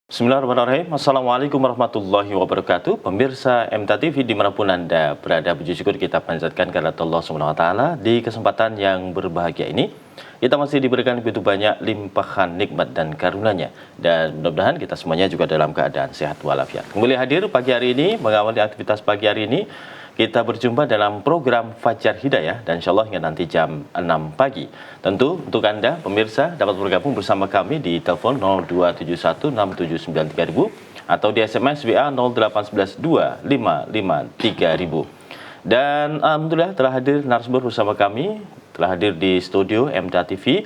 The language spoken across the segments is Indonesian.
Bismillahirrahmanirrahim. Assalamualaikum warahmatullahi wabarakatuh. Pemirsa MTA TV dimanapun Anda berada, puji syukur kita panjatkan kepada Allah Subhanahu Wa Taala di kesempatan yang berbahagia ini. Kita masih diberikan begitu banyak limpahan nikmat dan karunia-Nya, dan mudah-mudahan kita semuanya juga dalam keadaan sehat walafiat. Kembali hadir pagi hari ini, mengawali aktivitas pagi hari ini. Kita berjumpa dalam program Fajar Hidayah, dan insya Allah hingga nanti jam 6 pagi. Tentu untuk Anda pemirsa dapat bergabung bersama kami di telepon 0216793.000 atau di SMS WA 08112553000. Dan alhamdulillah telah hadir narasumber bersama kami, telah hadir di studio MTA TV.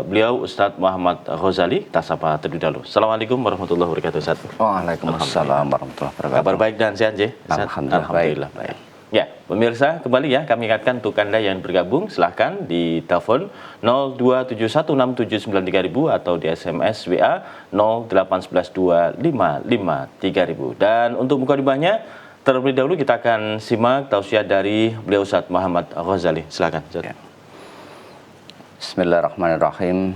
Beliau Ustadz Muhammad Ghazali. Kita sapa terlebih dahulu. Assalamualaikum warahmatullahi wabarakatuh, Ustadz. Waalaikumsalam warahmatullahi wabarakatuh. Kabar baik dan sehat, J? Alhamdulillah baik. Ya, pemirsa, kembali ya kami ingatkan untuk Anda yang bergabung silahkan di telepon 02716793000 atau di SMS WA 08112553000. Dan untuk mukadimahnya terlebih dahulu kita akan simak tausiah dari beliau Ustadz Muhammad Ghazali. Silakan, Ustadz. Ya. Bismillahirrahmanirrahim.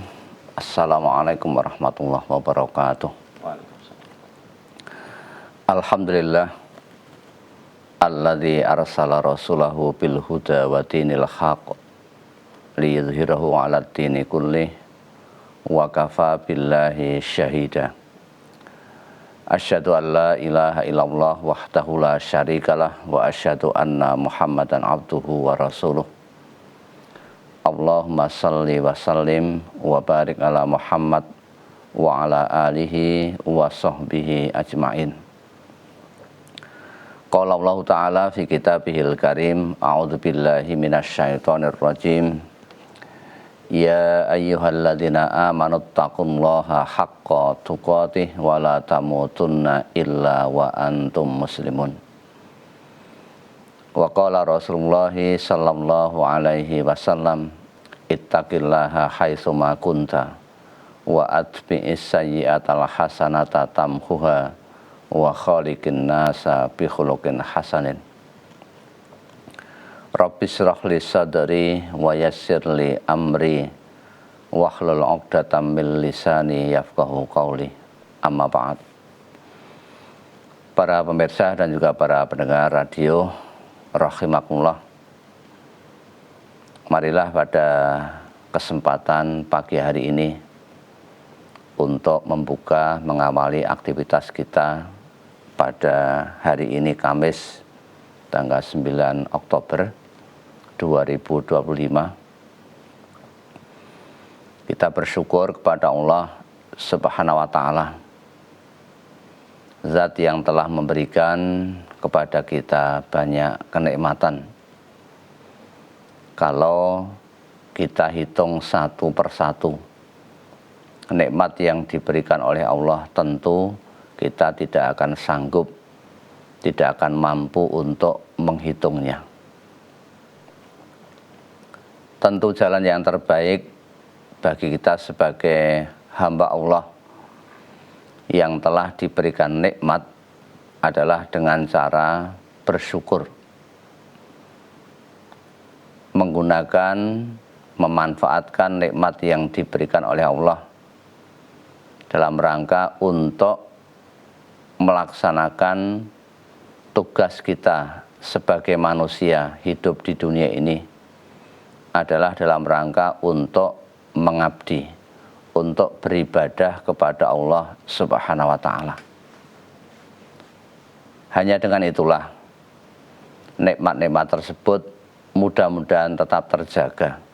Assalamualaikum warahmatullahi wabarakatuh. Alhamdulillah alladzi arsala rasulahu bil huda wa dinil haqq liyudhhirahu 'alad dini kullih wa kafa billahi syahida. Asyhadu an la ilaha illallah wahdahu la syarikalah wa asyhadu anna Muhammadan abduhu wa rasuluh. Allahumma salli wa sallim wa barik ala Muhammad wa ala alihi wa sahbihi ajma'in. Qala Allah Ta'ala fi kitabihil karim, a'udzu billahi minasyaitonir rajim. Ya ayyuhalladzina amanu taqullaha haqqa tuqatih wa la tamutunna illa wa antum muslimun. Wa qala Rasulullah sallallahu alaihi wasallam, ittaqillaha haitsuma kunta wa atbi'is sayyi'atal hasanata tamhuha wa khaliqin nasa bi khuluqin hasanin. Rabbi shrah li sadri wa yassir li amri wahlul 'uqdatam min lisani yafqahu qawli. Amma ba'd. Para pemirsa dan juga para pendengar radio rahimakumullah, marilah pada kesempatan pagi hari ini untuk membuka, mengawali aktivitas kita pada hari ini Kamis tanggal 9 Oktober 2025. Kita bersyukur kepada Allah Subhanahu wa Ta'ala, Zat yang telah memberikan kepada kita banyak kenikmatan. Kalau kita hitung satu persatu nikmat yang diberikan oleh Allah, tentu kita tidak akan sanggup, tidak akan mampu untuk menghitungnya. Tentu jalan yang terbaik bagi kita sebagai hamba Allah yang telah diberikan nikmat adalah dengan cara bersyukur, menggunakan, memanfaatkan nikmat yang diberikan oleh Allah dalam rangka untuk melaksanakan tugas kita sebagai manusia hidup di dunia ini adalah dalam rangka untuk mengabdi, untuk beribadah kepada Allah Subhanahu wa Ta'ala. Hanya dengan itulah nikmat-nikmat tersebut mudah-mudahan tetap terjaga,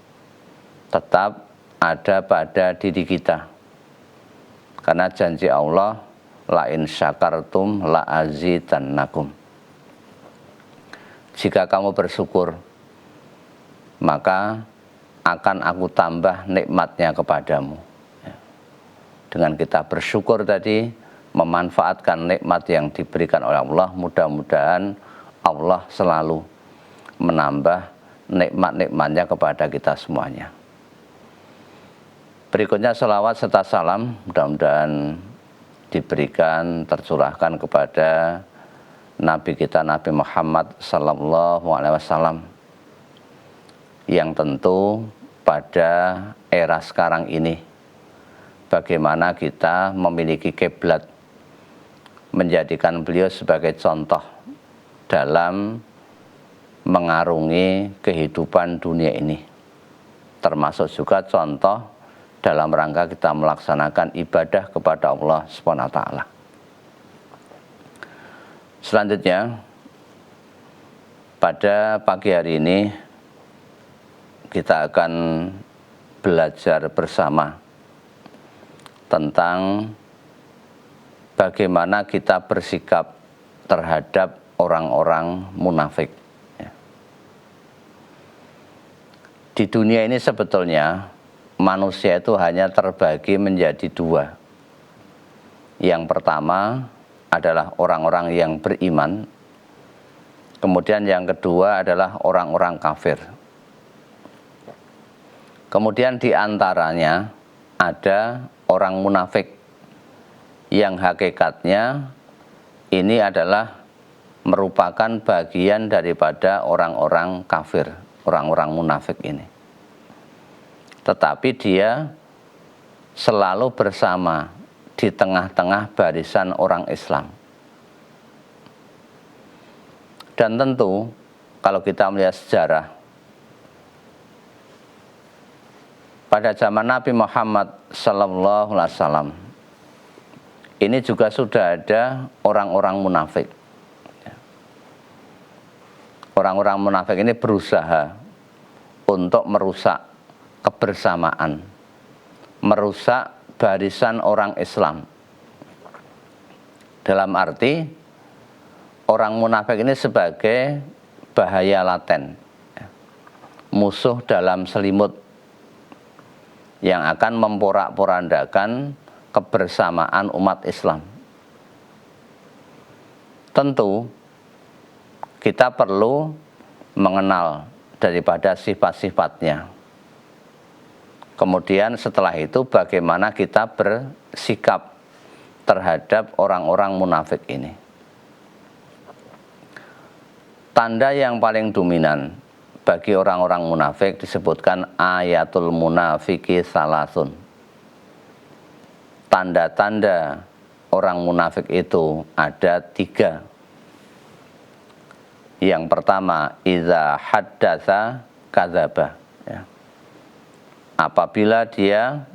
tetap ada pada diri kita. Karena janji Allah, la in syakartum la azidannakum. Jika kamu bersyukur, maka akan aku tambah nikmatnya kepadamu. Dengan kita bersyukur tadi, memanfaatkan nikmat yang diberikan oleh Allah, mudah-mudahan Allah selalu menambah nikmat-nikmatnya kepada kita semuanya. Berikutnya salawat serta salam mudah-mudahan diberikan, tercurahkan kepada Nabi kita Nabi Muhammad sallallahu alaihi wasallam, yang tentu pada era sekarang ini bagaimana kita memiliki kiblat, menjadikan beliau sebagai contoh dalam mengarungi kehidupan dunia ini, termasuk juga contoh dalam rangka kita melaksanakan ibadah kepada Allah Subhanahu wa taala. Selanjutnya, pada pagi hari ini kita akan belajar bersama tentang bagaimana kita bersikap terhadap orang-orang munafik. Di dunia ini sebetulnya manusia itu hanya terbagi menjadi dua. Yang pertama adalah orang-orang yang beriman, kemudian yang kedua adalah orang-orang kafir. Kemudian di antaranya ada orang munafik yang hakikatnya ini adalah merupakan bagian daripada orang-orang kafir, orang-orang munafik ini. Tetapi dia selalu bersama di tengah-tengah barisan orang Islam. Dan tentu kalau kita melihat sejarah, pada zaman Nabi Muhammad SAW, ini juga sudah ada orang-orang munafik. Orang-orang munafik ini berusaha untuk merusak kebersamaan, merusak barisan orang Islam. Dalam arti, orang munafik ini sebagai bahaya laten, musuh dalam selimut yang akan memporak-porandakan kebersamaan umat Islam. Tentu kita perlu mengenal daripada sifat-sifatnya. Kemudian setelah itu bagaimana kita bersikap terhadap orang-orang munafik ini. Tanda yang paling dominan bagi orang-orang munafik disebutkan ayatul munafiki salasun. Tanda-tanda orang munafik itu ada 3. Yang pertama, iza haddatsa kadzaba. Apabila dia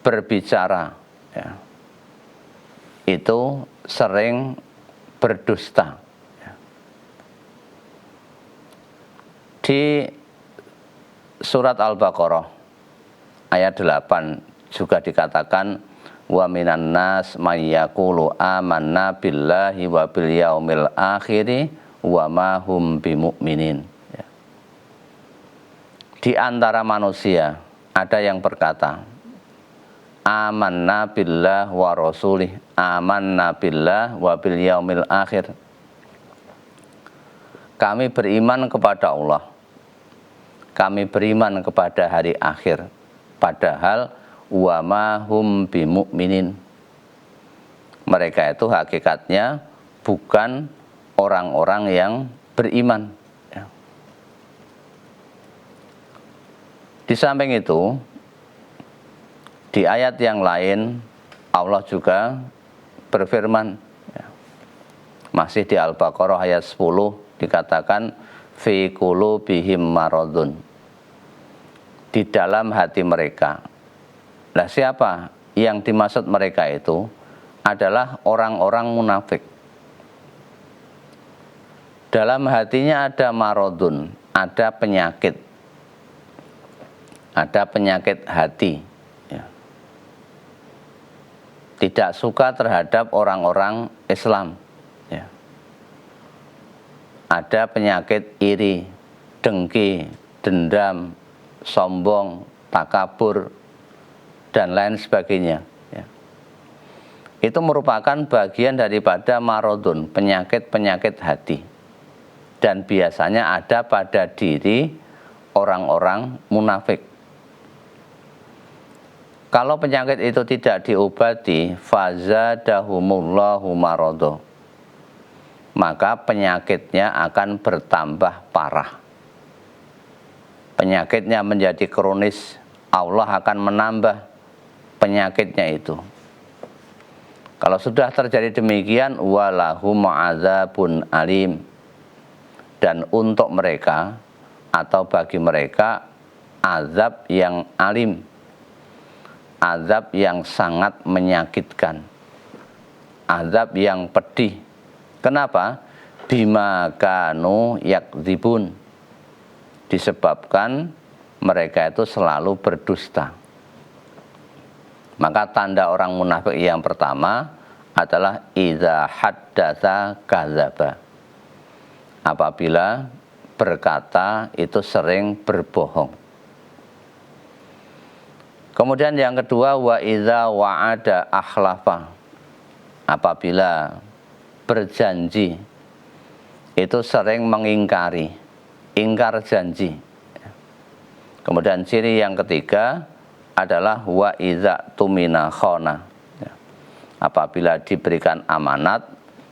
berbicara, itu sering berdusta. Di surat Al-Baqarah ayat 8 juga dikatakan wa minan nas may yaqulu amanna billahi wa bil yaumil akhir wa ma hum bimumin. Di antara manusia ada yang berkata amanna billah wa rasulih, amanna billah wa bil yaumil akhir. Kami beriman kepada Allah, kami beriman kepada hari akhir, padahal wa ma hum bimumin. Mereka itu hakikatnya bukan orang-orang yang beriman. Di samping itu, di ayat yang lain Allah juga berfirman, masih di Al-Baqarah ayat 10 dikatakan fi qulubihim maradun, di dalam hati mereka. Nah, siapa yang dimaksud mereka itu adalah orang-orang munafik. Dalam hatinya ada maradun, ada penyakit. Ada penyakit hati, tidak suka terhadap orang-orang Islam, Ada penyakit iri, dengki, dendam, sombong, takabur, dan lain sebagainya. Itu merupakan bagian daripada maradun, penyakit-penyakit hati. Dan biasanya ada pada diri orang-orang munafik. Kalau penyakit itu tidak diobati, fazadahumullahu marado, maka penyakitnya akan bertambah parah. Penyakitnya menjadi kronis, Allah akan menambah penyakitnya itu. Kalau sudah terjadi demikian, walahum adzabun alim, dan untuk mereka atau bagi mereka azab yang alim, azab yang sangat menyakitkan, azab yang pedih. Kenapa? Bima kanu yakdzibun, disebabkan mereka itu selalu berdusta. Maka tanda orang munafik yang pertama adalah idza haddatsa kadzaba. Apabila berkata itu sering berbohong. Kemudian yang kedua, wa idza wa'ada akhlafa. Apabila berjanji itu sering mengingkari, ingkar janji. Kemudian ciri yang ketiga adalah wa idza tumina khana. Apabila diberikan amanat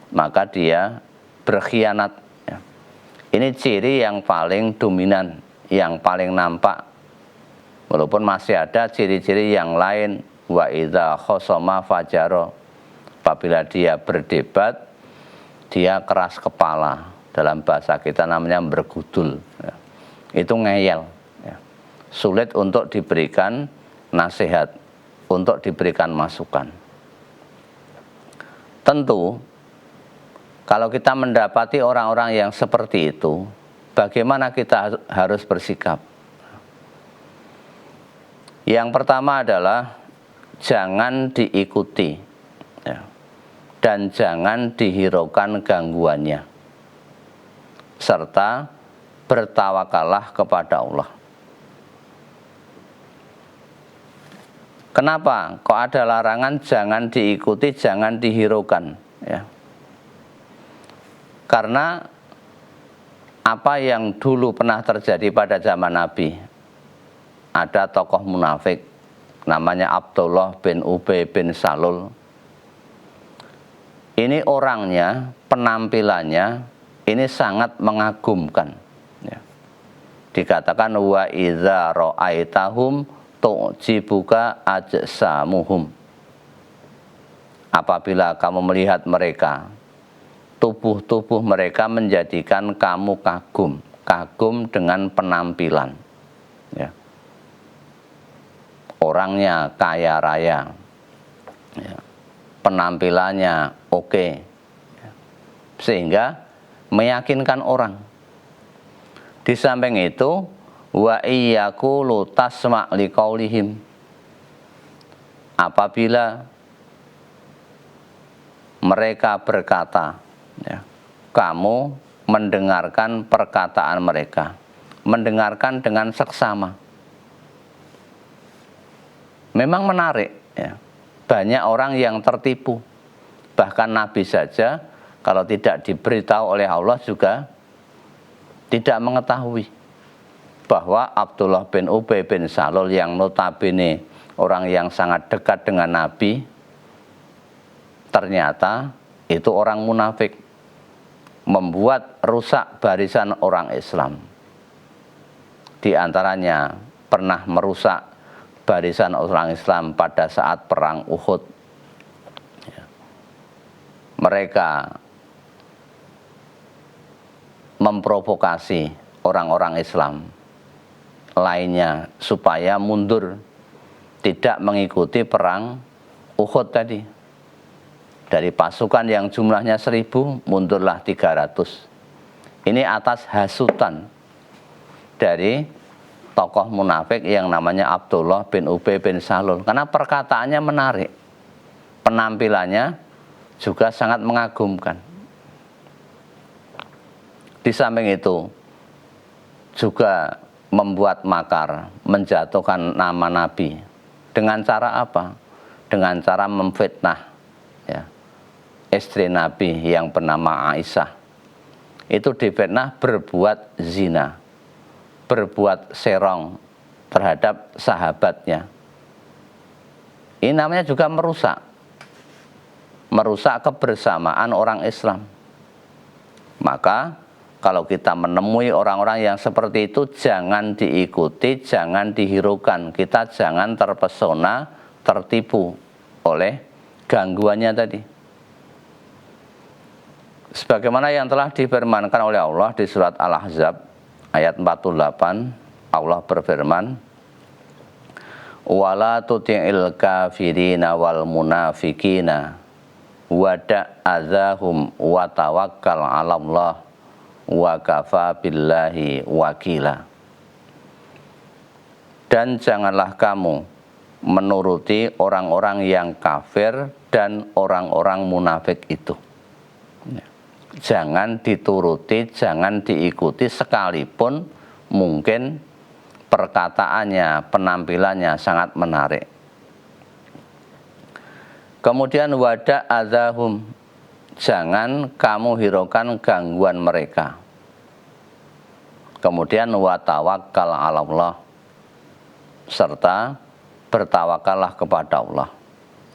maka dia berkhianat. Ini ciri yang paling dominan, yang paling nampak. Walaupun masih ada ciri-ciri yang lain, wa idza khosoma fajaro. Apabila dia berdebat, dia keras kepala. Dalam bahasa kita namanya bergudul. Itu ngeyel. Sulit untuk diberikan nasihat, untuk diberikan masukan. Tentu, kalau kita mendapati orang-orang yang seperti itu, bagaimana kita harus bersikap? Yang pertama adalah jangan diikuti, dan jangan dihiraukan gangguannya, serta bertawakallah kepada Allah. Kenapa? Kok ada larangan jangan diikuti, jangan dihiraukan? Ya. Karena apa yang dulu pernah terjadi pada zaman Nabi, ada tokoh munafik namanya Abdullah bin Ubay bin Salul. Ini orangnya, penampilannya ini sangat mengagumkan. Ya. Dikatakan wa idza ra'aitahum tu'jibuka ajsamuhum. Apabila kamu melihat mereka, tubuh-tubuh mereka menjadikan kamu kagum dengan penampilan. Ya. Orangnya kaya raya, ya. Penampilannya oke, ya. Sehingga meyakinkan orang. Di samping itu, wa iyyaqulu tasma' liqaulihim. Apabila mereka berkata, ya, kamu mendengarkan perkataan mereka, mendengarkan dengan seksama. Memang menarik, ya. Banyak orang yang tertipu. Bahkan Nabi saja kalau tidak diberitahu oleh Allah juga tidak mengetahui bahwa Abdullah bin Ubay bin Salul yang notabene orang yang sangat dekat dengan Nabi, ternyata itu orang munafik, membuat rusak barisan orang Islam. Di antaranya pernah merusak barisan orang Islam pada saat perang Uhud. Mereka memprovokasi orang-orang Islam lainnya supaya mundur, tidak mengikuti perang Uhud tadi. Dari pasukan yang jumlahnya 1000, mundurlah 300. Ini atas hasutan dari tokoh munafik yang namanya Abdullah bin Ubay bin Salul. Karena perkataannya menarik, penampilannya juga sangat mengagumkan. Di samping itu juga membuat makar, menjatuhkan nama Nabi. Dengan cara apa? Dengan cara memfitnah, ya, istri Nabi yang bernama Aisyah. Itu difitnah berbuat zina, berbuat serong terhadap sahabatnya. Ini namanya juga merusak kebersamaan orang Islam. Maka kalau kita menemui orang-orang yang seperti itu, jangan diikuti, jangan dihiraukan. Kita jangan terpesona tertipu oleh gangguannya tadi. Sebagaimana yang telah difirmankan oleh Allah di surat Al-Ahzab ayat 48, Allah berfirman, wala tuti'il kafirina wal munafikina wada' azahum wa tawakkal 'ala Allah wa kafa billahi wakila. Dan janganlah kamu menuruti orang-orang yang kafir dan orang-orang munafik itu. Jangan dituruti, jangan diikuti, sekalipun mungkin perkataannya, penampilannya sangat menarik. Kemudian wada' azahum, jangan kamu hiraukan gangguan mereka. Kemudian wa tawakkal 'ala Allah, serta bertawakallah kepada Allah.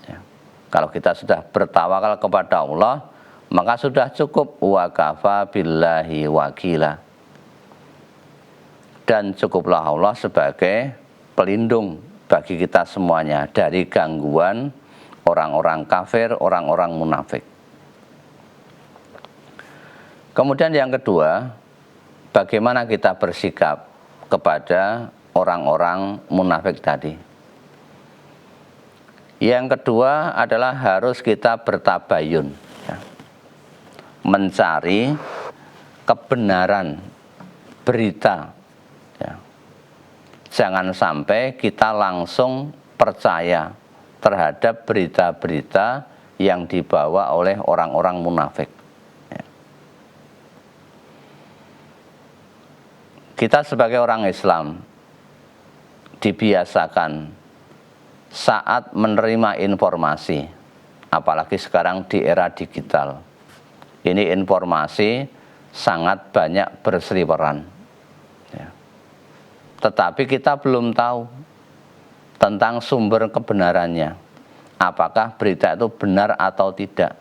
Ya. Kalau kita sudah bertawakal kepada Allah, maka sudah cukup, wa kafa billahi wakila. Dan cukuplah Allah sebagai pelindung bagi kita semuanya dari gangguan orang-orang kafir, orang-orang munafik. Kemudian yang kedua, bagaimana kita bersikap kepada orang-orang munafik tadi. Yang kedua adalah harus kita bertabayun, ya, mencari kebenaran berita. Ya. Jangan sampai kita langsung percaya terhadap berita-berita yang dibawa oleh orang-orang munafik. Ya. Kita sebagai orang Islam dibiasakan saat menerima informasi, apalagi sekarang di era digital, ini informasi sangat banyak berseliweran, ya. Tetapi kita belum tahu tentang sumber kebenarannya, apakah berita itu benar atau tidak.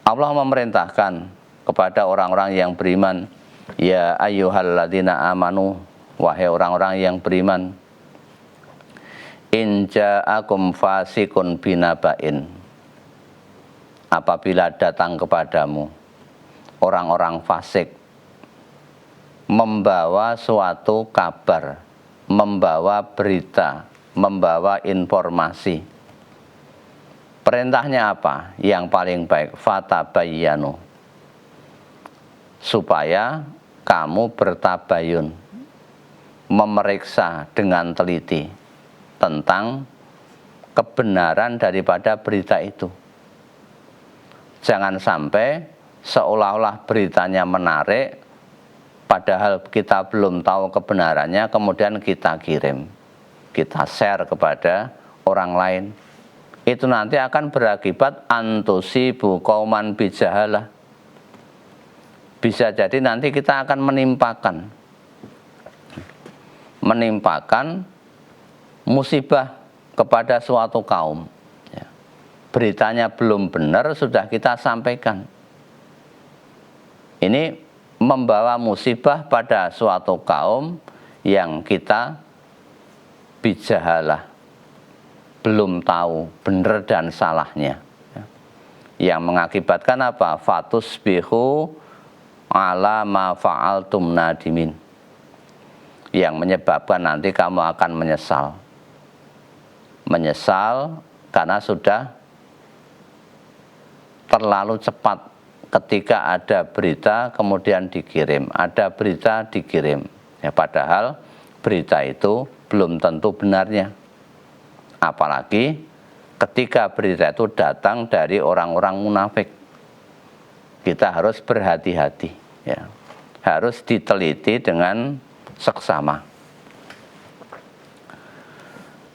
Allah memerintahkan kepada orang-orang yang beriman, ya ayyuhalladzina amanu, wahai orang-orang yang beriman, in ja'akum fasikun binaba'in, apabila datang kepadamu orang-orang fasik membawa suatu kabar, membawa berita, membawa informasi, perintahnya apa? Yang paling baik, fatabayyanu, supaya kamu bertabayun, memeriksa dengan teliti tentang kebenaran daripada berita itu. Jangan sampai seolah-olah beritanya menarik, padahal kita belum tahu kebenarannya, kemudian kita kirim, kita share kepada orang lain. Itu nanti akan berakibat antusibu qauman bijahalah. Bisa jadi nanti kita akan menimpakan musibah kepada suatu kaum. Ya. Beritanya belum benar, sudah kita sampaikan. Ini membawa musibah pada suatu kaum yang kita bijahalah, belum tahu benar dan salahnya. Ya. Yang mengakibatkan apa? Fatusbihu ala ma fa'altum nadimin, yang menyebabkan nanti kamu akan menyesal karena sudah terlalu cepat ketika ada berita kemudian dikirim, ada berita dikirim, ya, padahal berita itu belum tentu benarnya, apalagi ketika berita itu datang dari orang-orang munafik. Kita harus berhati-hati, ya, harus diteliti dengan seksama.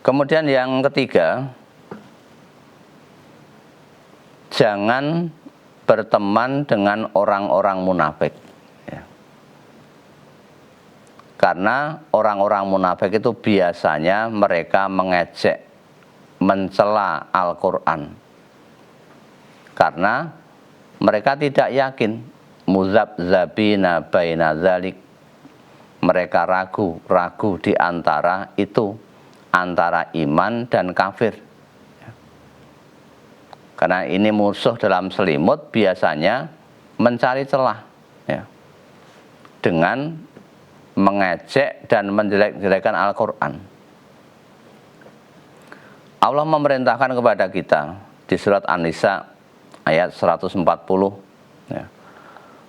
Kemudian yang ketiga, jangan berteman dengan orang-orang munafik, ya. Karena orang-orang munafik itu biasanya mereka mengejek, mencela Al-Quran, karena mereka tidak yakin, muzabzabina baina dzalik, mereka ragu di antara itu antara iman dan kafir. Karena ini musuh dalam selimut biasanya mencari celah, ya, dengan mengejek dan menjelek-jelekan Al-Quran. Allah memerintahkan kepada kita di surat An-Nisa ayat 140, ya,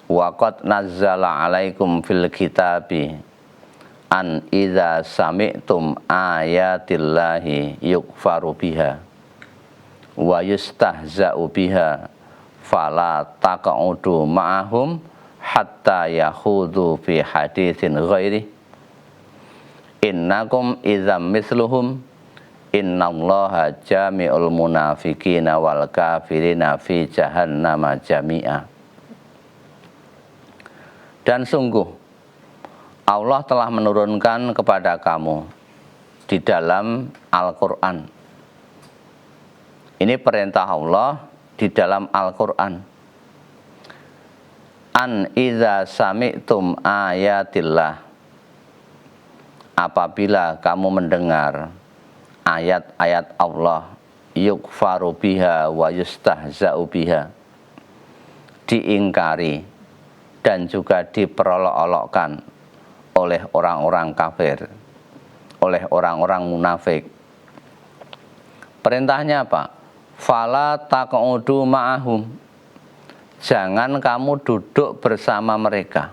wa qad nazzala alaikum fil kitabi an idza sami'tum ayatillahi yukfaru biha wa yustahza'u biha fala taq'udu ma'ahum hatta yakhudhu fi haditsin ghairi innakum idzam misluhum innallaha jami'ul munafiqina wal kafirina fi jahannama jami'a. Dan sungguh Allah telah menurunkan kepada kamu di dalam Al-Quran. Ini perintah Allah di dalam Al-Quran. An idza sami'tum ayatillah, apabila kamu mendengar ayat-ayat Allah, yukfaru biha wa yustahza'u biha, diingkari dan juga diperolok-olokkan oleh orang-orang kafir, oleh orang-orang munafik. Perintahnya apa? Fala taq'udu ma'ahum, jangan kamu duduk bersama mereka,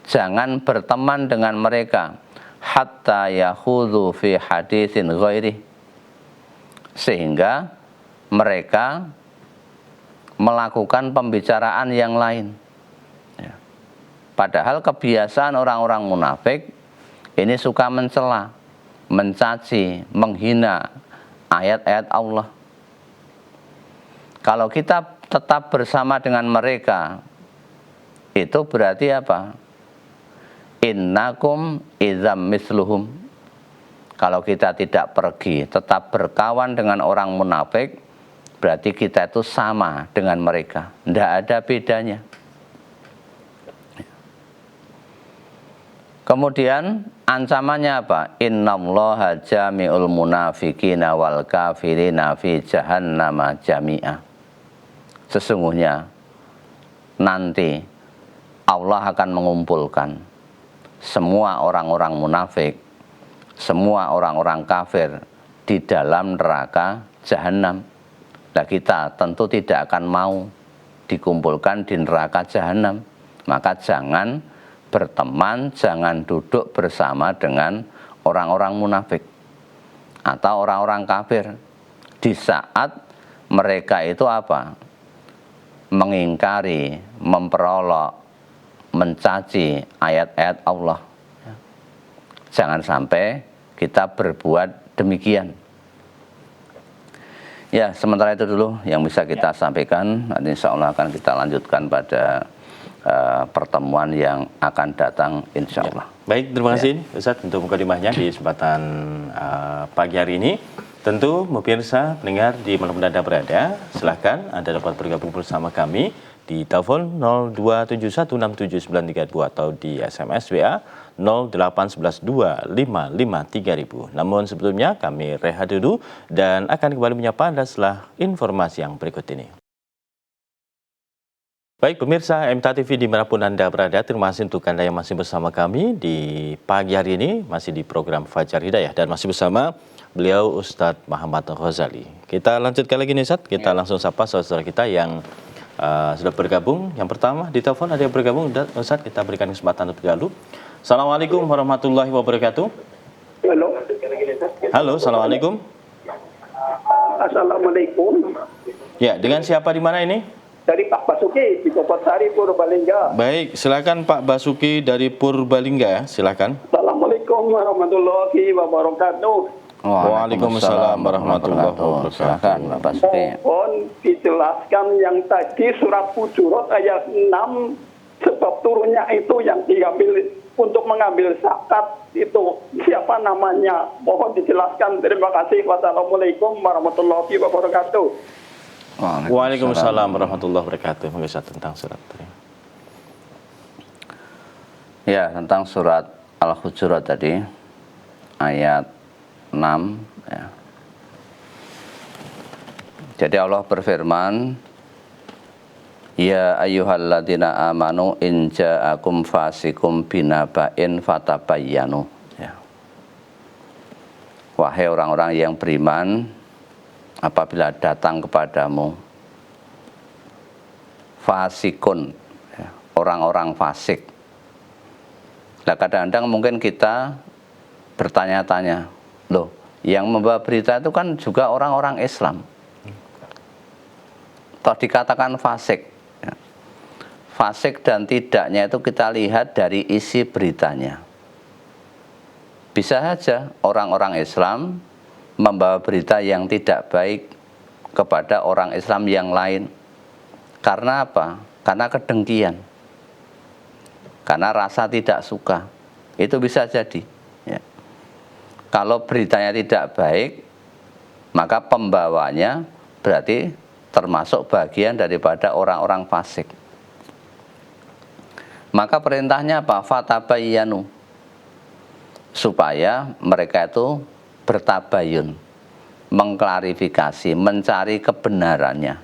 jangan berteman dengan mereka, hatta yakhudhu fi haditsin ghairi, sehingga mereka melakukan pembicaraan yang lain. Padahal kebiasaan orang-orang munafik ini suka mencela, mencaci, menghina ayat-ayat Allah. Kalau kita tetap bersama dengan mereka, itu berarti apa? Innakum idzam misluhum. Kalau kita tidak pergi, tetap berkawan dengan orang munafik, berarti kita itu sama dengan mereka. Tidak ada bedanya. Kemudian ancamannya apa? Innallaha jami'ul munafiqina wal kafirina fi jahannama jami'a. Sesungguhnya nanti Allah akan mengumpulkan semua orang-orang munafik, semua orang-orang kafir di dalam neraka jahanam. Nah, kita tentu tidak akan mau dikumpulkan di neraka jahanam. Maka jangan berteman, jangan duduk bersama dengan orang-orang munafik atau orang-orang kafir di saat mereka itu apa? Mengingkari, memperolok, mencaci ayat-ayat Allah. Jangan sampai kita berbuat demikian. Ya, sementara itu dulu yang bisa kita sampaikan. Nanti insya Allah akan kita lanjutkan pada pertemuan yang akan datang insya Allah. Ya. Baik, terima kasih Ustadz untuk mukadimahnya di kesempatan pagi hari ini. Tentu pemirsa pendengar di mana Anda berada, silahkan Anda dapat bergabung bersama kami di telepon 027167932 atau di SMS WA 08112553000. Namun sebelumnya kami rehat dulu dan akan kembali menyapa Anda setelah informasi yang berikut ini. Baik pemirsa MTA TV dimanapun Anda berada, terima kasih untuk Anda yang masih bersama kami di pagi hari ini, masih di program Fajar Hidayah dan masih bersama beliau Ustadz Muhammad Ghazali. Kita lanjutkan lagi nih Ustadz, kita langsung sapa saudara kita yang sudah bergabung. Yang pertama di telepon ada yang bergabung, Ustadz kita berikan kesempatan untuk bergabung. Assalamualaikum warahmatullahi wabarakatuh. Halo. Halo, assalamualaikum. Assalamualaikum. Ya, dengan siapa di mana ini? Dari Pak Basuki di Koposari Purbalingga. Baik, silakan Pak Basuki dari Purbalingga, silakan. Assalamualaikum warahmatullahi wabarakatuh. Waalaikumsalam warahmatullahi wabarakatuh. Silakan Pak Basuki. Mohon dijelaskan yang tadi surat Hujurat ayat 6 sebab turunnya itu yang diambil untuk mengambil zakat itu siapa namanya? Mohon dijelaskan. Terima kasih. Wassalamualaikum warahmatullahi wabarakatuh. Waalaikumsalam warahmatullahi wabarakatuh. Mengisah tentang surat tadi. Ya, tentang surat Al-Hujurat tadi ayat 6 ya. Jadi Allah berfirman, ya ayyuhalladzina amanu in ja'akum fasikum binaba'in fatabayyanu ya. Wahai orang-orang yang beriman, apabila datang kepadamu fasikun ya, orang-orang fasik. Nah, kadang-kadang mungkin kita bertanya-tanya, loh, yang membawa berita itu kan juga orang-orang Islam. Toh dikatakan fasik. Ya. Fasik dan tidaknya itu kita lihat dari isi beritanya. Bisa saja orang-orang Islam membawa berita yang tidak baik kepada orang Islam yang lain. Karena apa? Karena kedengkian. Karena rasa tidak suka. Itu bisa jadi. Ya. Kalau beritanya tidak baik, maka pembawanya berarti termasuk bagian daripada orang-orang fasik. Maka perintahnya apa? Fatabayyanu. Supaya mereka itu bertabayun, mengklarifikasi, mencari kebenarannya.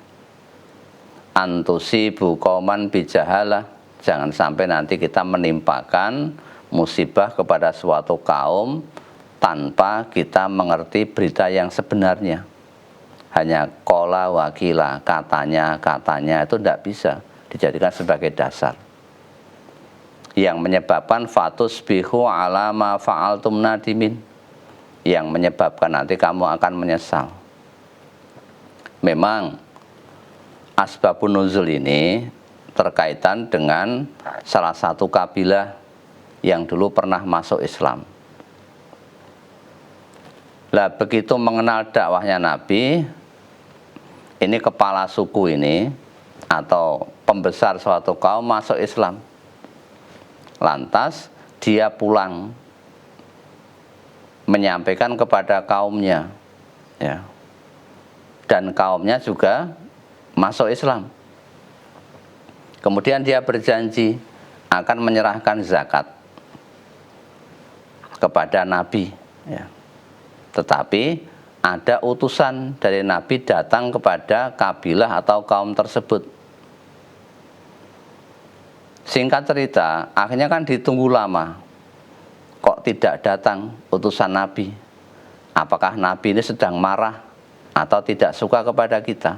Antusibu qauman bijahalah. Jangan sampai nanti kita menimpakan musibah kepada suatu kaum tanpa kita mengerti berita yang sebenarnya. Hanya qala wakila, katanya itu tidak bisa dijadikan sebagai dasar. Yang menyebabkan fatusbihu ala ma fa'altum nadimin. Yang menyebabkan nanti kamu akan menyesal. Memang asbabun nuzul ini terkaitan dengan salah satu kabilah yang dulu pernah masuk Islam. Lah begitu mengenal dakwahnya Nabi, ini kepala suku ini atau pembesar suatu kaum masuk Islam. Lantas dia pulang menyampaikan kepada kaumnya, ya, dan kaumnya juga masuk Islam. Kemudian dia berjanji akan menyerahkan zakat kepada Nabi. Ya. Tetapi ada utusan dari Nabi datang kepada kabilah atau kaum tersebut. Singkat cerita, akhirnya kan ditunggu lama. Kok tidak datang utusan Nabi? Apakah Nabi ini sedang marah atau tidak suka kepada kita?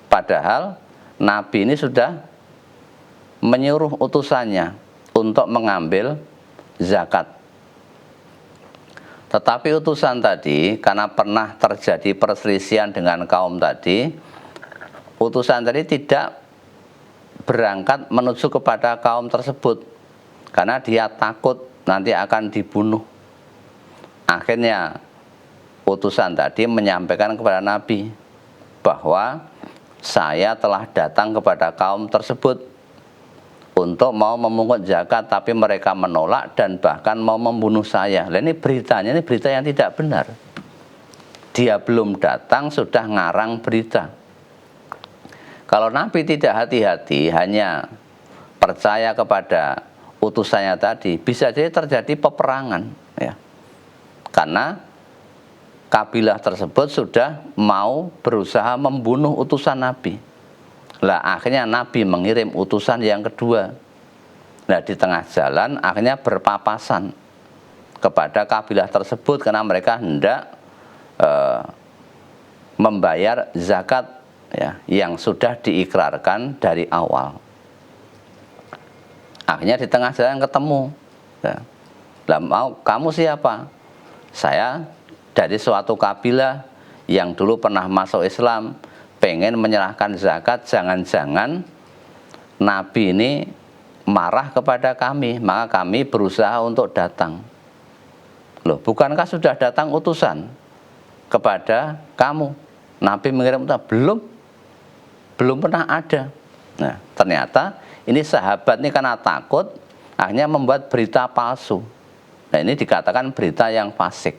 Padahal Nabi ini sudah menyuruh utusannya untuk mengambil zakat. Tetapi utusan tadi, karena pernah terjadi perselisihan dengan kaum tadi, utusan tadi tidak berangkat menuju kepada kaum tersebut, karena dia takut nanti akan dibunuh. Akhirnya utusan tadi menyampaikan kepada Nabi bahwa saya telah datang kepada kaum tersebut untuk mau memungut zakat, tapi mereka menolak dan bahkan mau membunuh saya. Nah, ini beritanya, ini berita yang tidak benar. Dia belum datang sudah ngarang berita. Kalau Nabi tidak hati-hati, hanya percaya kepada utusannya tadi, bisa jadi terjadi peperangan, ya. Karena kabilah tersebut sudah mau berusaha membunuh utusan Nabi. Lah akhirnya Nabi mengirim utusan yang kedua. Nah di tengah jalan akhirnya berpapasan kepada kabilah tersebut karena mereka hendak membayar zakat, ya, yang sudah diikrarkan dari awal. Akhirnya di tengah jalan ketemu. Ya. Lah mau kamu siapa? Saya dari suatu kabilah yang dulu pernah masuk Islam, pengen menyerahkan zakat, jangan-jangan Nabi ini marah kepada kami, maka kami berusaha untuk datang. Loh, bukankah sudah datang utusan kepada kamu? Nabi mengirim utusan, belum pernah ada. Nah, ternyata ini sahabat ini karena takut, akhirnya membuat berita palsu. Nah, ini dikatakan berita yang fasik.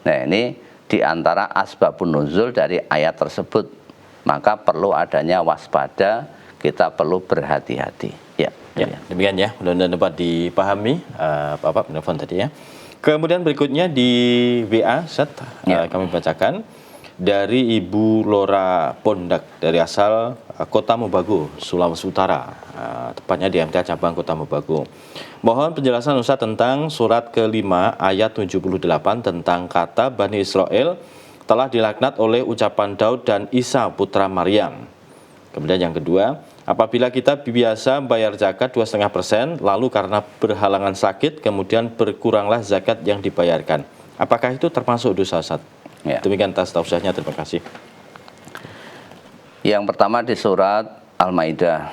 Nah, ini diantara asbabun nuzul dari ayat tersebut. Maka perlu adanya waspada, kita perlu berhati-hati. Ya, ya, demikian ya, mudah-mudahan dapat dipahami Bapak penelpon tadi ya. Kemudian berikutnya di WA, Ustaz, Ya. kami bacakan dari Ibu Lora Pondak dari asal Kota Mobagu, Sulawesi Utara, tepatnya di MTA Cabang Kota Mobagu. Mohon penjelasan Ustaz tentang surat ke-5 ayat 78 tentang kata Bani Israel telah dilaknat oleh ucapan Daud dan Isa putra Maryam. Kemudian yang kedua, apabila kita biasa bayar zakat 2,5%, lalu karena berhalangan sakit, kemudian berkuranglah zakat yang dibayarkan. Apakah itu termasuk dosa, Ustaz? Ya. Demikian atas tausiahnya, terima kasih. Yang pertama di surat Al-Maidah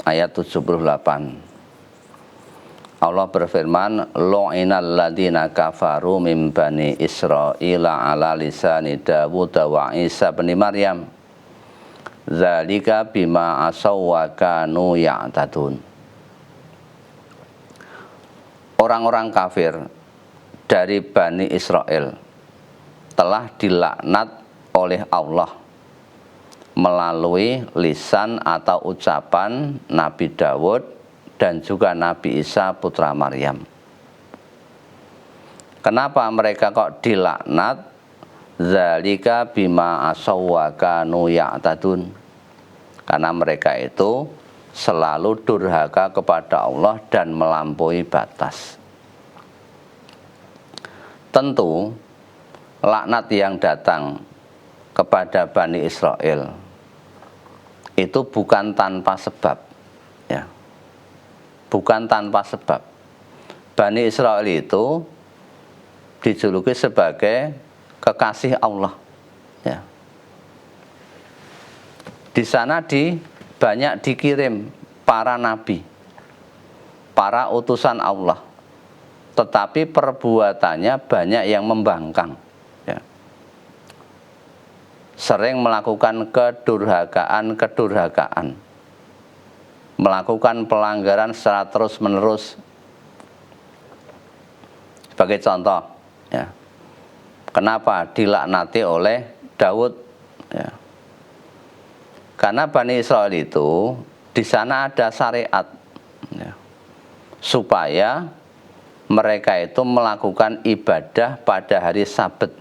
ayat 78. Allah berfirman, "Lu'inal ladzina kafaru min bani Israila ala lisani Dawud wa Isa bin Maryam. Zalika bima asaw wa kanu ya'tadun." Orang-orang kafir dari Bani Israel telah dilaknat oleh Allah melalui lisan atau ucapan Nabi Dawud dan juga Nabi Isa putra Maryam. Kenapa mereka kok dilaknat? Zalika bima asaw wa kanu ya'tadun. Karena mereka itu selalu durhaka kepada Allah dan melampaui batas. Tentu laknat yang datang kepada Bani Israel itu bukan tanpa sebab, ya. Bukan tanpa sebab. Bani Israel itu dijuluki sebagai kekasih Allah, ya. Di sana banyak dikirim para nabi, para utusan Allah, tetapi perbuatannya banyak yang membangkang, ya. Sering melakukan kedurhakaan, melakukan pelanggaran secara terus-menerus. Sebagai contoh, ya, kenapa dilaknati oleh Daud? Ya. Karena Bani Israel itu di sana ada syariat, ya, supaya mereka itu melakukan ibadah pada hari Sabat,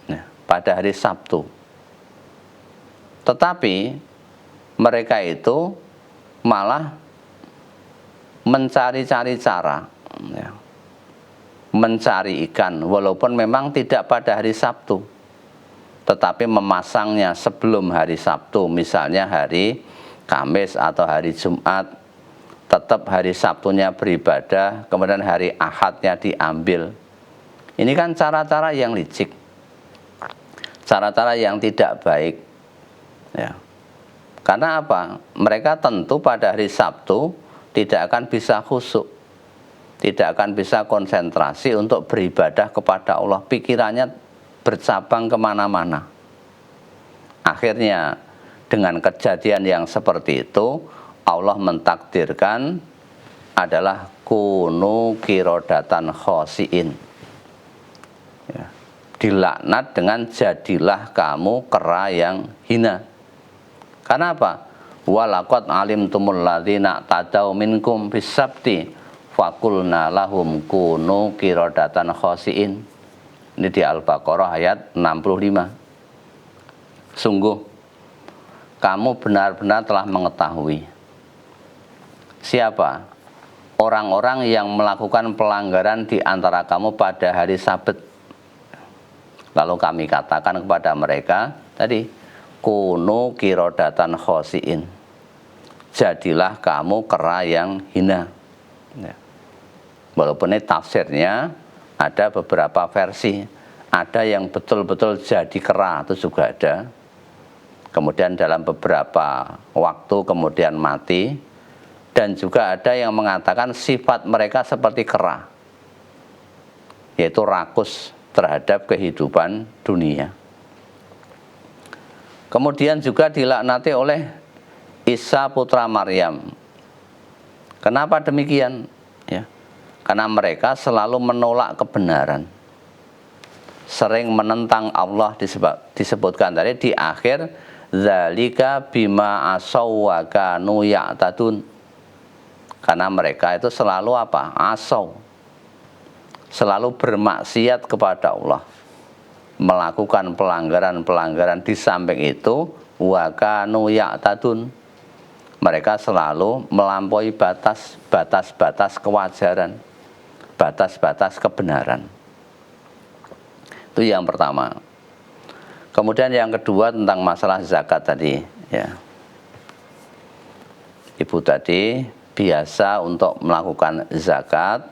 ya, pada hari Sabtu. Tetapi mereka itu malah mencari-cari cara, ya, mencari ikan walaupun memang tidak pada hari Sabtu, tetapi memasangnya sebelum hari Sabtu, misalnya hari Kamis atau hari Jumat, tetap hari Sabtunya beribadah, kemudian hari Ahadnya diambil. Ini kan cara-cara yang licik, cara-cara yang tidak baik, ya. Karena apa? Mereka tentu pada hari Sabtu tidak akan bisa khusyuk, tidak akan bisa konsentrasi untuk beribadah kepada Allah. Pikirannya bercabang kemana-mana. Akhirnya dengan kejadian yang seperti itu, Allah mentakdirkan adalah kunu kirodatan khosiin, ya. Dilaknat dengan jadilah kamu kera yang hina. Karena apa? Walaqad alimtumul ladzina tadau minkum bisabti fakulna lahum kunu kirodatan khosiin. Ini di Al-Baqarah ayat 65. Sungguh kamu benar-benar telah mengetahui siapa orang-orang yang melakukan pelanggaran di antara kamu pada hari Sabat. Lalu kami katakan kepada mereka tadi, kunu kirodatan khosiin, jadilah kamu kera yang hina, ya. Walaupun ini tafsirnya ada beberapa versi, ada yang betul-betul jadi kera, itu juga ada. Kemudian dalam beberapa waktu kemudian mati, dan juga ada yang mengatakan sifat mereka seperti kera, yaitu rakus terhadap kehidupan dunia. Kemudian juga dilaknati oleh Isa putra Maryam. Kenapa demikian? Ya, karena mereka selalu menolak kebenaran, sering menentang Allah. Disebutkan tadi di akhir, zalika bima asaw wa kanu ya'tadun. Karena mereka itu selalu apa? Asaw, selalu bermaksiat kepada Allah, melakukan pelanggaran-pelanggaran. Di samping itu wa kanu ya'tadun, mereka selalu melampaui batas-batas kewajaran, batas-batas kebenaran. Itu yang pertama. Kemudian yang kedua tentang masalah zakat tadi, ya. Ibu tadi biasa untuk melakukan zakat,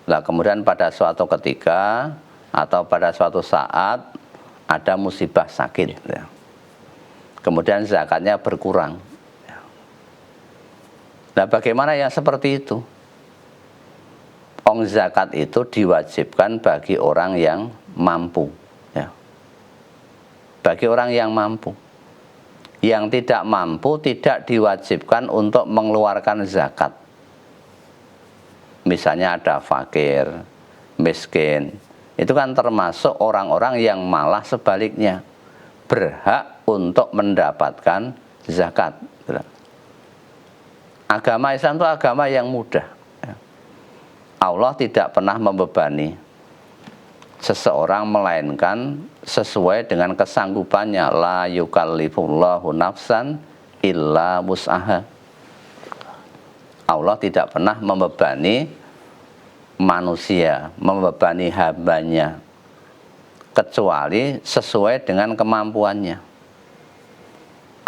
lah kemudian pada suatu ketika atau pada suatu saat ada musibah sakit, ya. Kemudian zakatnya berkurang. Nah, bagaimana yang seperti itu? Zakat itu diwajibkan bagi orang yang mampu, ya. Bagi orang yang mampu. Yang tidak mampu tidak diwajibkan untuk mengeluarkan zakat. Misalnya ada fakir, miskin, itu kan termasuk orang-orang yang malah sebaliknya berhak untuk mendapatkan zakat. Agama Islam itu agama yang mudah. Allah tidak pernah membebani seseorang melainkan sesuai dengan kesanggupannya. La yukallifullahu nafsan illa wus'aha. Allah tidak pernah membebani manusia, membebani hambanya, kecuali sesuai dengan kemampuannya.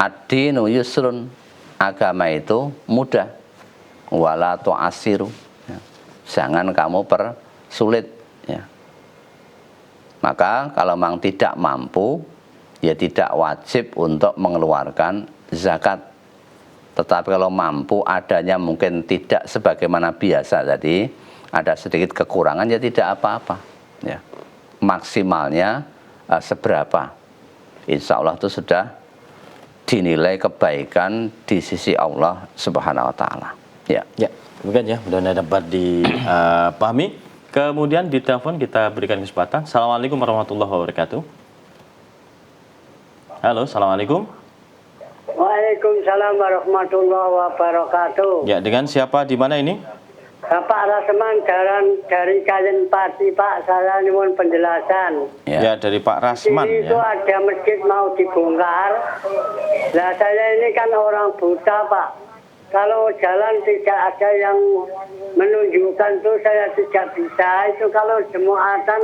Ad-dinu yusrun, agama itu mudah. Wala tu'asiru, jangan kamu persulit, ya. Maka kalau memang tidak mampu, ya tidak wajib untuk mengeluarkan zakat. Tetapi kalau mampu, adanya mungkin tidak sebagaimana biasa tadi, ada sedikit kekurangan, ya tidak apa-apa, ya. Maksimalnya seberapa, insya Allah itu sudah dinilai kebaikan di sisi Allah Subhanahu wa Ta'ala. Ya. Ya, demikian ya, mudah-mudahan dapat dipahami. Kemudian di telepon kita berikan kesempatan. Assalamualaikum warahmatullahi wabarakatuh. Halo, assalamualaikum. Waalaikumsalam warahmatullahi wabarakatuh. Ya, dengan siapa di mana ini? Bapak Rasman dari Kajen Pati, Pak. Saya nyuwun penjelasan. Ya, dari Pak Rasman. Ini itu Ya. ada masjid mau dibongkar. Nah, saya ini kan orang buta, Pak. Kalau jalan tidak ada yang menunjukkan itu saya tidak bisa. Itu kalau jumuatan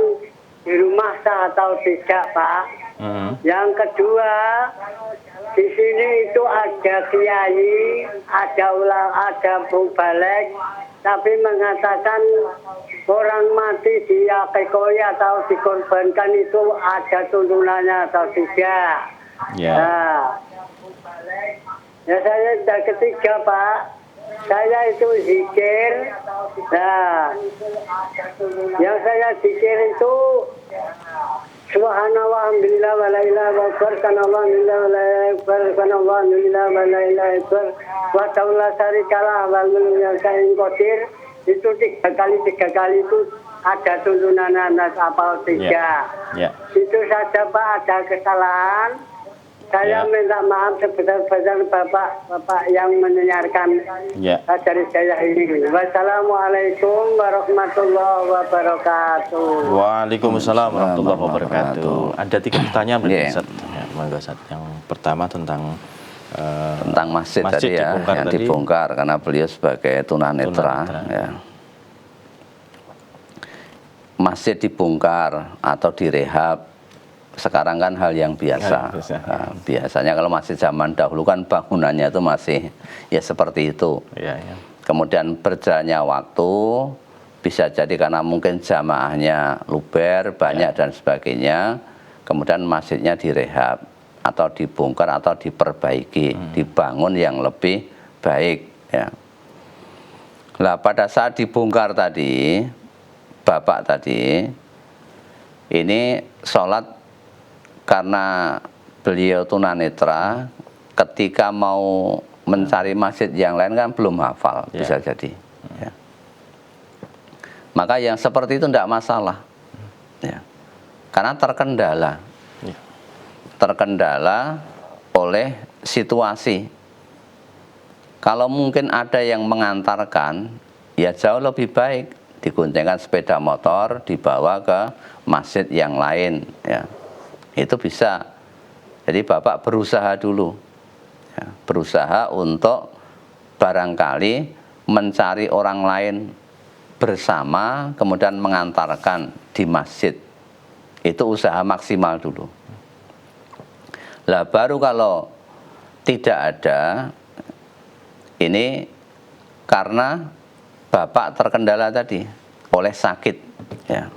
di rumah sah atau tidak, Pak. Yang kedua, di sini itu ada kiai, ada mubalek, tapi mengatakan orang mati diakekoi atau dikorbankan itu ada tuntunannya atau tidak. Ya. Nah, ya saya yang ketiga, Pak, saya itu zikir. Nah, yang saya zikir itu Subhanallah, alhamdulillah, wa la ilaha wa subhanallah, alhamdulillah, wa la ilaha wa subhanallah, alhamdulillah, wa la ilaha wa ta'ala syarikalah wal mulku yang kain qadir. Itu tiga kali itu ada tuntunan anak apa tiga. Ya. Itu saja, Pak, ada kesalahan. Saya minta maaf sebesar-besar Bapak yang mendengarkan dari saya ini. Wassalamualaikum warahmatullahi wabarakatuh. Waalaikumsalam warahmatullahi wabarakatuh. Ada 3 pertanyaan berarti, Ustaz. Ya, monggo, Ustaz. Yang pertama tentang masjid tadi ya, yang dibongkar karena beliau sebagai tunanetra. Ya. Masjid dibongkar atau direhab sekarang kan hal yang biasa. Nah, biasanya kalau masih zaman dahulu kan bangunannya itu masih ya seperti itu. Ya. Kemudian berjalannya waktu, bisa jadi karena mungkin jamaahnya luber, banyak dan sebagainya, kemudian masjidnya direhab atau dibongkar atau diperbaiki, dibangun yang lebih baik. Ya. Nah, pada saat dibongkar tadi, Bapak tadi, ini sholat karena beliau tunanetra, ketika mau mencari masjid yang lain kan belum hafal, bisa jadi. Ya. Maka yang seperti itu tidak masalah, ya. Karena terkendala oleh situasi. Kalau mungkin ada yang mengantarkan, ya jauh lebih baik digoncengkan sepeda motor dibawa ke masjid yang lain, ya. Itu bisa. Jadi Bapak berusaha dulu, ya, berusaha untuk barangkali mencari orang lain bersama kemudian mengantarkan di masjid. Itu usaha maksimal dulu. Lah baru kalau tidak ada, ini karena Bapak terkendala tadi oleh sakit, ya.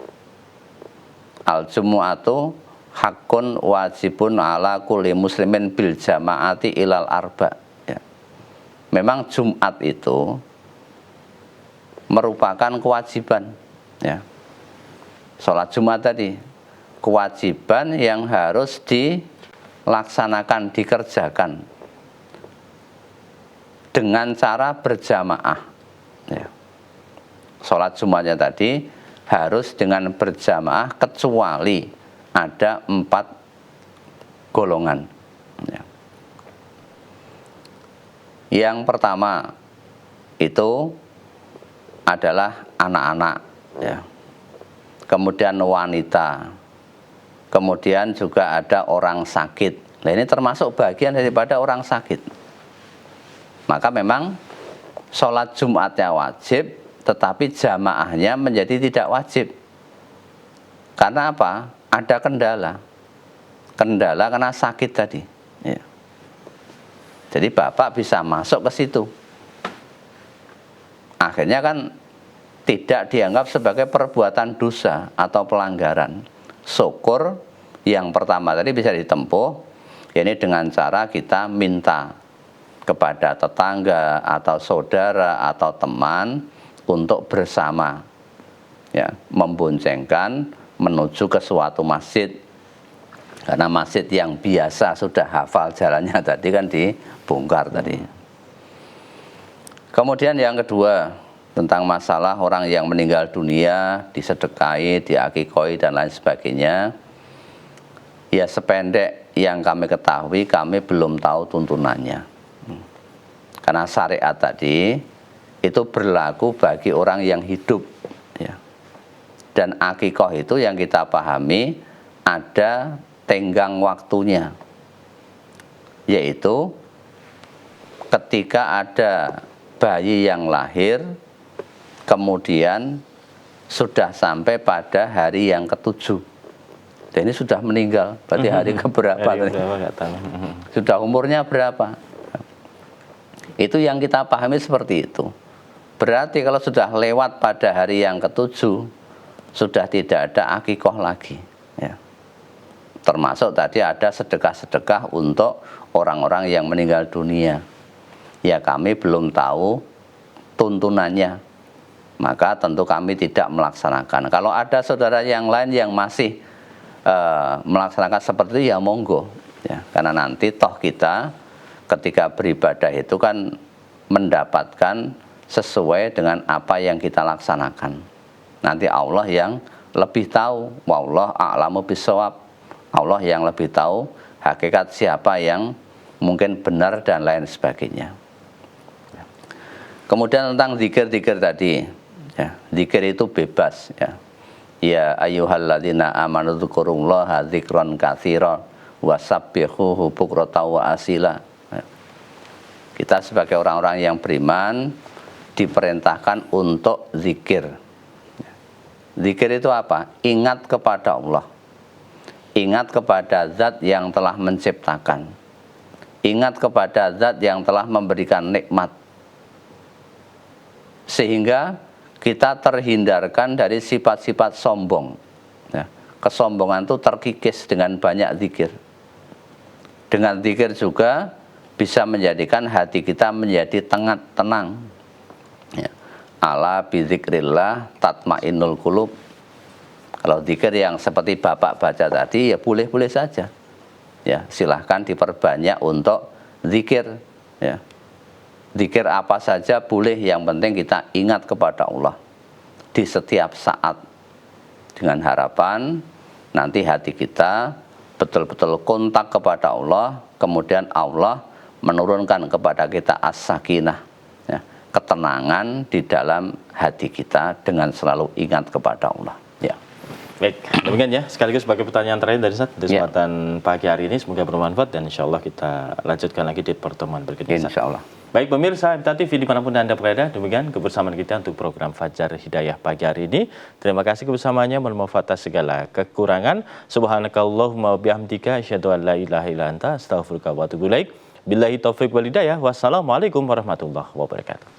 Al-jumu'atu hakun wajibun ala kulli muslimin bil jama'ati ilal arba, ya. Memang Jumat itu merupakan kewajiban, ya. Sholat Jumat tadi kewajiban yang harus dilaksanakan, dikerjakan dengan cara berjamaah, ya. Sholat Jumatnya tadi harus dengan berjamaah kecuali ada 4 golongan, ya. Yang pertama itu adalah anak-anak, ya. Kemudian wanita, kemudian juga ada orang sakit. Nah, ini termasuk bagian daripada orang sakit. Maka memang sholat Jumatnya wajib, tetapi jamaahnya menjadi tidak wajib. Karena apa? Ada kendala. Kendala karena sakit tadi, ya. Jadi Bapak bisa masuk ke situ. Akhirnya kan tidak dianggap sebagai perbuatan dosa atau pelanggaran. Syukur yang pertama tadi bisa ditempuh, ini dengan cara kita minta kepada tetangga atau saudara atau teman untuk bersama, ya, memboncengkan menuju ke suatu masjid. Karena masjid yang biasa sudah hafal jalannya tadi kan dibongkar tadi. Kemudian yang kedua, tentang masalah orang yang meninggal dunia, disedekahi, diakikoi dan lain sebagainya. Ya sependek yang kami ketahui, kami belum tahu tuntunannya. Karena syariat tadi itu berlaku bagi orang yang hidup, ya. Dan akikoh itu yang kita pahami ada tenggang waktunya, yaitu ketika ada bayi yang lahir, kemudian sudah sampai pada hari yang ke-7. Dan ini sudah meninggal, berarti hari keberapa? Sudah umurnya berapa? Itu yang kita pahami seperti itu. Berarti kalau sudah lewat pada hari yang ke-7, sudah tidak ada akikoh lagi, ya. Termasuk tadi ada sedekah-sedekah untuk orang-orang yang meninggal dunia. Ya kami belum tahu tuntunannya, maka tentu kami tidak melaksanakan. Kalau ada saudara yang lain yang masih melaksanakan seperti itu, ya monggo, ya. Karena nanti toh kita ketika beribadah itu kan mendapatkan sesuai dengan apa yang kita laksanakan. Nanti Allah yang lebih tahu, wallahu a'lamu bishawab. Allah yang lebih tahu hakikat siapa yang mungkin benar dan lain sebagainya. Kemudian tentang zikir-zikir tadi, ya, zikir itu bebas, ya. Ya ayyuhalladzina amanu dzkurullaha dzikran katsiran wasabbihuhu bukratan wa asila. Kita sebagai orang-orang yang beriman diperintahkan untuk zikir. Zikir itu apa? Ingat kepada Allah. Ingat kepada zat yang telah menciptakan. Ingat kepada zat yang telah memberikan nikmat. Sehingga kita terhindarkan dari sifat-sifat sombong. Ya, kesombongan itu terkikis dengan banyak zikir. Dengan zikir juga bisa menjadikan hati kita menjadi tenang. Ya. Ala bizikrillah tatmainnul qulub. Kalau zikir yang seperti Bapak baca tadi, ya boleh-boleh saja. Ya, silahkan diperbanyak untuk zikir. Ya. Zikir apa saja boleh, yang penting kita ingat kepada Allah di setiap saat. Dengan harapan nanti hati kita betul-betul kontak kepada Allah, kemudian Allah menurunkan kepada kita as-sakinah, ya, ketenangan di dalam hati kita dengan selalu ingat kepada Allah. Ya. Baik, demikian ya. Sekaligus sebagai pertanyaan terakhir dari Ustaz, di Ya. kesempatan pagi hari ini semoga bermanfaat dan insya Allah kita lanjutkan lagi di pertemuan berikutnya. Ustaz. Insya Allah. Baik pemirsa MTA TV dimanapun Anda berada, demikian kebersamaan kita untuk program Fajar Hidayah pagi hari ini. Terima kasih kebersamaannya, mohon maaf atas segala kekurangan. Subhanakallahumma bihamdika asyhadu an la ilaha illa anta astaghfiruka wa atubu ilaik. Billahi taufik wal hidayah. Wassalamualaikum warahmatullahi wabarakatuh.